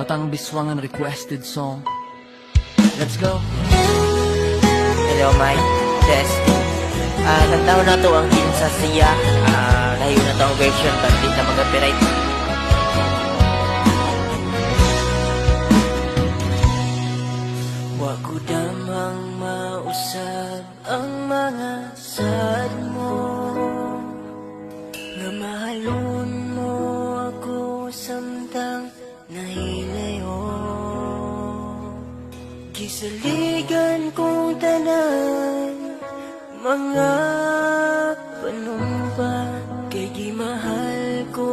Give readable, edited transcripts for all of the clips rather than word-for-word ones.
Batang Biswangan requested song. Let's go. Hello Mike, testing. Kantaon na to ang Kinsa Siya. Layo na to ang version, but di na mag-copyright. Wa ko damang mausab ang mga sad mo, nga mahalon mo ako samtang nahilayo. Gisaligan kong tanan mga panumpa, kay gimahal ko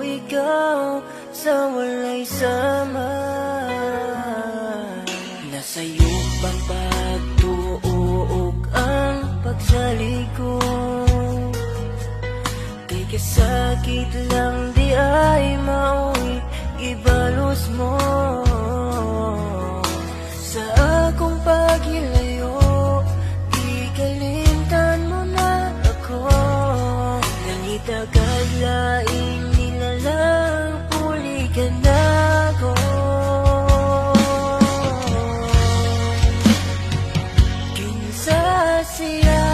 ikaw sa walay sama. Nasa'yo bang pagtuog ang pagsalig ko, kay kasakit lang di ay mao'y ibalos mo. Sa akong paghilayo, ikalimtan mo na ako. Nangitagad laing nilalang, puli ka na ako. Kinsa siya,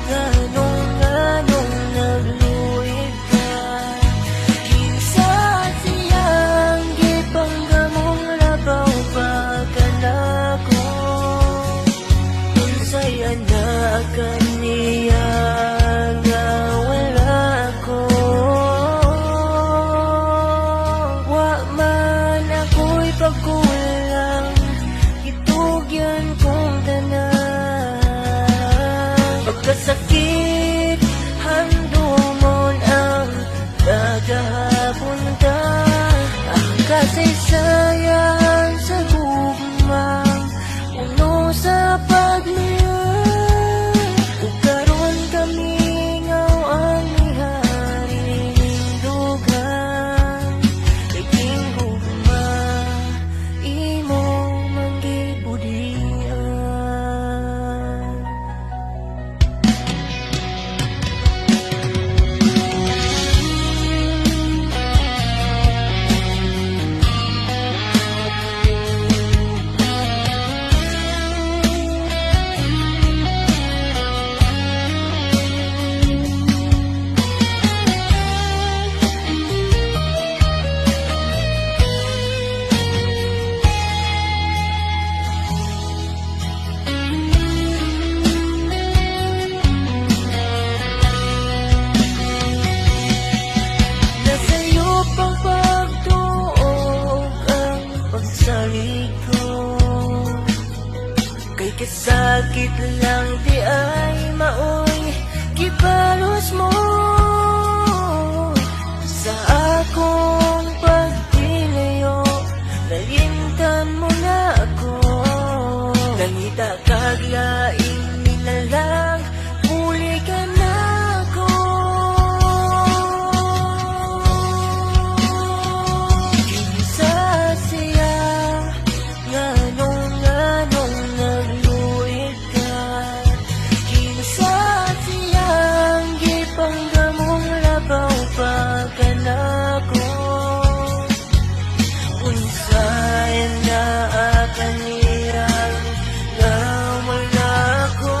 nganong nagluhid ka. Kinsa siyang gipanggamong labaw pa ka na ko. Unsay anak kaniya nga wala ko. Wa man ako'y pagkulang, itugyan kong tanan. Pagkasakit, handumon ang nagahapon ka. Ang kasaysayan sa gugmang uno sa pagmayag. Ug karon kami ngaw ang iharindugan. Kay king gugma, imo manggibudian. Nasa'yo pang pagtuog ang pagsalig ko, kay kasakit lang di ay mao'y gipalos mo. Sa akong pagtilayo, nalimtan mo na ako. Nangita kag laing nilalang, huli ka na ako. Kinsa siya, nganong nagluhid ka. Kinsa siyang gipanggamong labaw pa ka na ko. Unsay na kaniyang nga wala ko.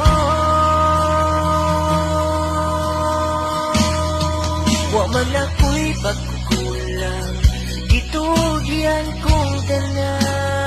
Wa man ako'y pagkukulang, gitugyan kong tanan.